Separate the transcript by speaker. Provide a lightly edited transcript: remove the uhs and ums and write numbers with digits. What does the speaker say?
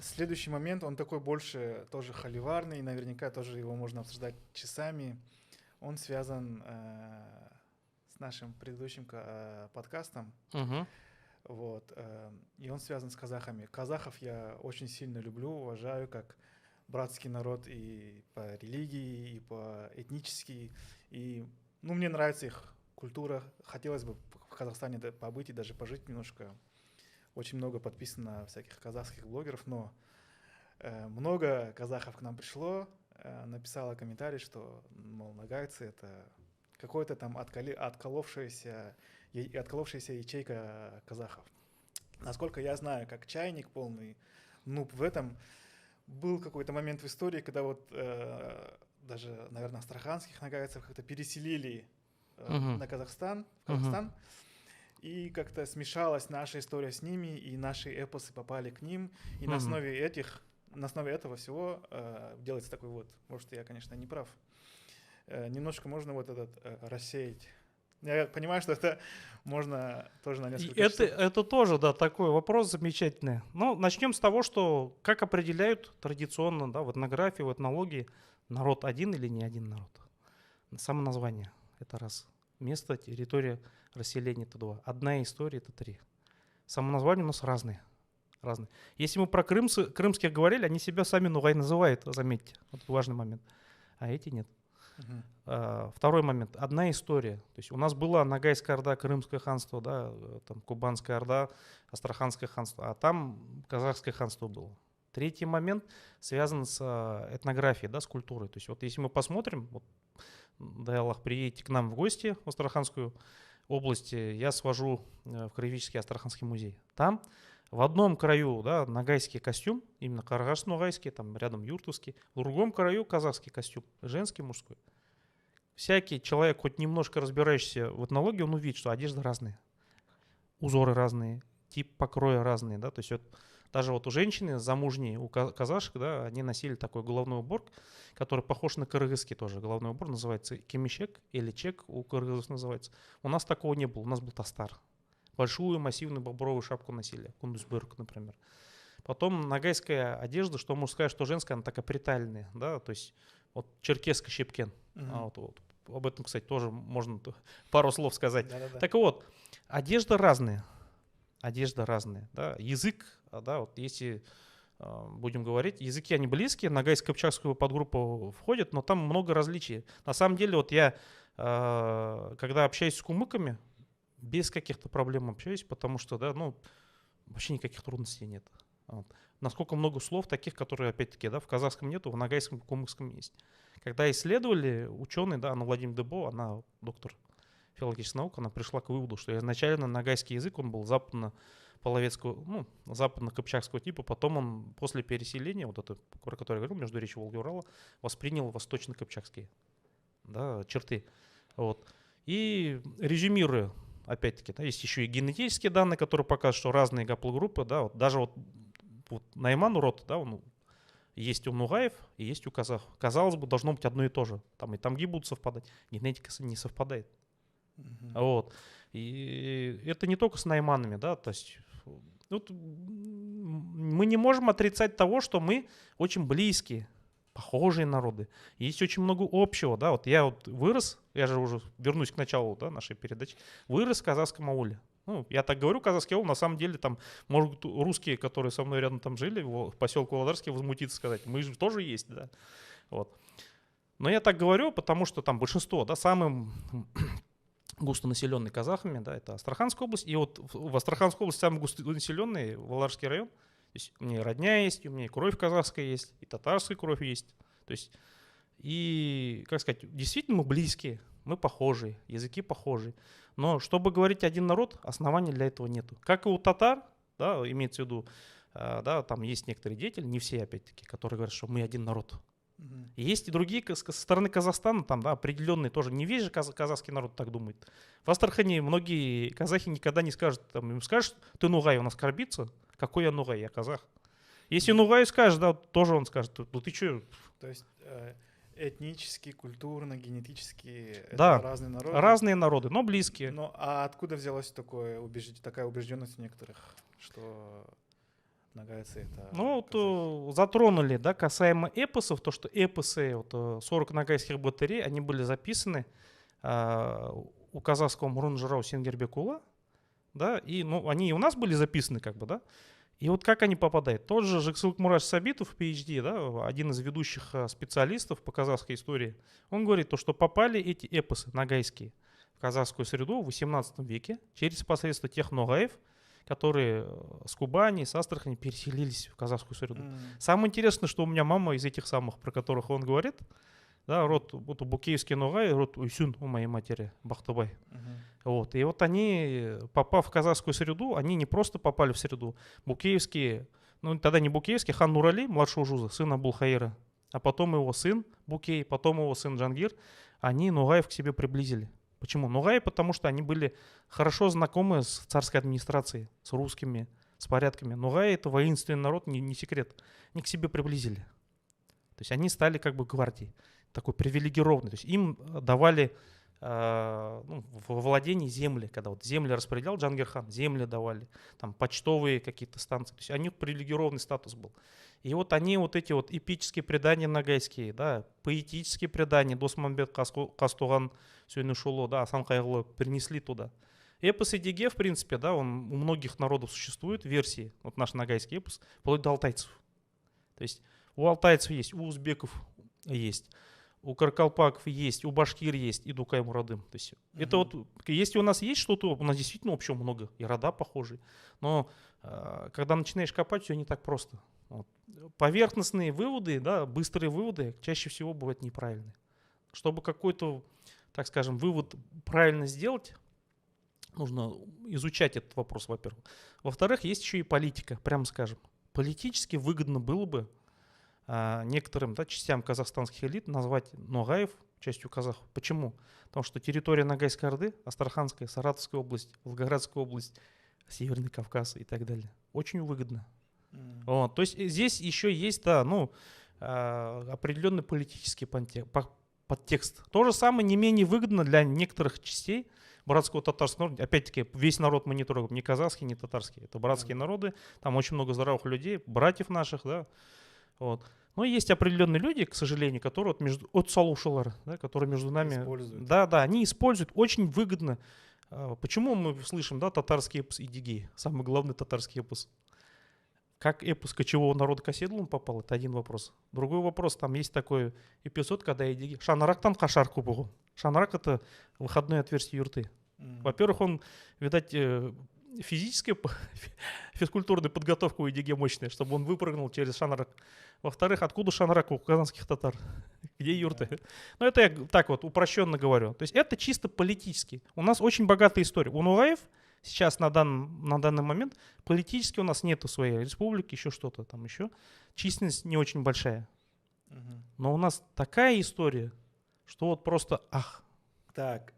Speaker 1: Следующий момент, он такой больше тоже холиварный, наверняка тоже его можно обсуждать часами. Он связан с нашим предыдущим подкастом.
Speaker 2: Угу.
Speaker 1: Вот, и он связан с казахами. Казахов я очень сильно люблю, уважаю как братский народ и по религии, и по этнически. И, ну, мне нравится их культура. Хотелось бы в Казахстане побыть и даже пожить немножко. Очень много подписано всяких казахских блогеров, но много казахов к нам пришло, написало комментарий, что, мол, нагайцы — это какой-то там отколовшаяся ячейка казахов. Насколько я знаю, как чайник полный нуб в этом, был какой-то момент в истории, когда вот даже, наверное, астраханских нагайцев как-то переселили на Казахстан, в Казахстан, и как-то смешалась наша история с ними, и наши эпосы попали к ним, и на основе этого всего делается такой вот, может, я, конечно, не прав, немножко можно вот этот рассеять. Я понимаю, что это можно тоже на несколько часов.
Speaker 2: Это тоже, да, такой вопрос замечательный. Ну, начнем с того, что как определяют традиционно, да, в этнографии, в этнологии, народ один или не один народ. Само название — это раз. Место, территория, расселение — это два. Одна история — это три. Само название у нас разные. Если мы про крымских говорили, они себя сами нугай называют, заметьте. Вот важный момент. А эти нет. Второй момент. Одна история. То есть у нас была Ногайская Орда, Крымское ханство, да, там Кубанская Орда, Астраханское ханство, а там Казахское ханство было. Третий момент связан с этнографией, да, с культурой. То есть вот если мы посмотрим, вот, дай Аллах, приедете к нам в гости в Астраханскую область, я свожу в Краеведческий Астраханский музей. Там в одном краю, да, ногайский костюм, именно каргаш-ногайский, там рядом юртовский, в другом краю казахский костюм, женский, мужской. Всякий человек, хоть немножко разбирающийся в этнологии, он увидит, что одежда разная, узоры разные, тип покроя разные, да, то есть вот даже вот у женщины замужней, у казашек, да, они носили такой головной убор, который похож на кыргызский тоже. Головной убор называется кемишек или чек, у кыргызов называется. У нас такого не было, у нас был тастар. Большую массивную бобровую шапку носили, кундузбырк, например. Потом ногайская одежда, что мужская, что женская, она такая приталенная, да, то есть вот черкесский щепкен. Вот. Об этом, кстати, тоже можно пару слов сказать.
Speaker 1: Да-да-да.
Speaker 2: Так вот, одежда разная, да, язык, да, вот если будем говорить, языки они близкие, ногайско-кыпчакскую подгруппу входят, но там много различий. На самом деле, вот я, когда общаюсь с кумыками, без каких-то проблем общаюсь, потому что, да, ну, вообще никаких трудностей нет. Вот. Насколько много слов таких, которые, опять-таки, да, в казахском нету, в ногайском, кумыкском есть. Когда исследовали, ученый, да, Анна Владимир Дебо, она доктор филологических наук, она пришла к выводу, что изначально ногайский язык, он был западно-половецкого, ну, западно-кыпчакского типа, потом он после переселения, вот это, про которое я говорил, между речью Волги и Урала, воспринял восточно-кыпчакские, да, черты. Вот. И резюмируя, опять-таки, да, есть еще и генетические данные, которые показывают, что разные гаплогруппы, да, вот даже вот Найман урод, да, он есть у нугаев и есть у казахов. Казалось бы, должно быть одно и то же. Там и тамги будут совпадать. Генетика не совпадает. Вот. И это не только с найманами, да, то есть вот, мы не можем отрицать того, что мы очень близкие, похожие народы. Есть очень много общего, да, вот я вот вырос, я же уже вернусь к началу, да, нашей передачи, вырос в казахском ауле. Ну, я так говорю, казахский аул, на самом деле там, может, русские, которые со мной рядом там жили, в поселке Володарске, возмутиться сказать, мы же тоже есть, да, вот. Но я так говорю, потому что там большинство, да, самым густонаселенный казахами, да, это Астраханская область. И вот в Астраханской области самый густонаселенный Володарский район. То есть у меня родня есть, у меня и кровь казахская есть, и татарская кровь есть. То есть, и, как сказать, действительно мы близкие, мы похожие, языки похожие. Но чтобы говорить один народ, оснований для этого нету. Как и у татар, да, имеется в виду, да, там есть некоторые деятели, не все опять-таки, которые говорят, что мы один народ. И есть и другие со стороны Казахстана, там, да, определенные тоже. Не весь же казахский народ так думает. В Астрахани многие казахи никогда не скажут, там, им скажешь, ты нугай, он оскорбится. Какой я нугай, я казах. Если нугай скажешь, да, тоже он скажет, ну ты что?
Speaker 1: То есть этнически, культурно, генетически
Speaker 2: Да,
Speaker 1: это разные народы.
Speaker 2: Разные народы, но близкие.
Speaker 1: Ну а откуда взялась такая убежденность у некоторых, что нагайцы это
Speaker 2: Ну,
Speaker 1: казахи.
Speaker 2: вот затронули, да, касаемо эпосов, то, что эпосы, вот 40 нагайских батарей, они были записаны у казахского Мурунжирау Сенгербекула, да, и, ну, они и у нас были записаны, как бы, да, и вот как они попадают? Тот же Жексылкмураш Сабитов, PhD, да, один из ведущих специалистов по казахской истории, он говорит, то, что попали эти эпосы нагайские в казахскую среду в 18 веке через посредство тех ногаев, которые с Кубани, с Астрахани переселились в казахскую среду. Самое интересное, что у меня мама из этих самых, про которых он говорит, да, род, вот Букеевский ногай, род Уйсюн у моей матери, Бахтабай. Вот. И вот они, попав в казахскую среду, они не просто попали в среду. Букеевские, ну тогда не Букеевский, хан Нурали, младшего Жуза, сын Абулхаира, а потом его сын Букей, потом его сын Джангир, они Ногаев к себе приблизили. Почему? Ногаи, потому что они были хорошо знакомы с царской администрацией, с русскими, с порядками. Ногаи — это воинственный народ, не секрет. Они к себе приблизили. То есть они стали как бы гвардией, такой привилегированной. То есть им давали во владении земли, когда вот земли распределял Джангир-хан, земли давали, там почтовые какие-то станции. То есть у них привилегированный статус был. И вот они вот эти вот эпические предания нагайские, да, поэтические предания Досманбет Кастуган Сүйнішұлы, да, Асан Қайғылы принесли туда. Эпос Эдиге, в принципе, да, он у многих народов существует, версии, вот наш нагайский эпос, вплоть до алтайцев. То есть у алтайцев есть, у узбеков есть, у каракалпаков есть, у башкир есть и Дукай Мурадым. То есть это вот, если у нас есть что-то, у нас действительно общего много, и рода похожие. Но когда начинаешь копать, все не так просто. Вот. Поверхностные выводы, да, быстрые выводы чаще всего бывают неправильные. Чтобы какой-то, так скажем, вывод правильно сделать, нужно изучать этот вопрос, во-первых. Во-вторых, есть еще и политика, прямо скажем. Политически выгодно было бы некоторым, да, частям казахстанских элит назвать Ногаев частью казахов. Почему? Потому что территория Ногайской Орды, Астраханская, Саратовская область, Волгоградская область, Северный Кавказ и так далее. Очень выгодно. Вот. То есть здесь еще есть, да, ну, определенный политический подтекст. То же самое не менее выгодно для некоторых частей братского татарского народа. Опять-таки, весь народ мы не трогаем, ни казахский, ни татарский. Это братские народы, там очень много здоровых людей, братьев наших, да. Вот. Но есть определенные люди, к сожалению, которые от салушалар, да, которые между нами...
Speaker 1: Используют.
Speaker 2: Да, они используют очень выгодно. Почему мы слышим, да, татарский эпос Идигей, самый главный татарский эпос? Как эпос кочевого народа к оседлым попал, это один вопрос. Другой вопрос, там есть такой эпизод, когда Идигей... Шанарактан хашар кубугу. Шанарак — это выходное отверстие юрты. Во-первых, он, видать, физическая, физкультурная подготовка у Идиге мощная, чтобы он выпрыгнул через Шанарак. Во-вторых, откуда Шанарак у казанских татар? Где юрты? Ну, это я так вот упрощенно говорю. То есть это чисто политически. У нас очень богатая история. У Ногаев сейчас на данный момент политически у нас нету своей республики, еще что-то там еще. Численность не очень большая. Но у нас такая история, что вот просто ах.
Speaker 1: Так,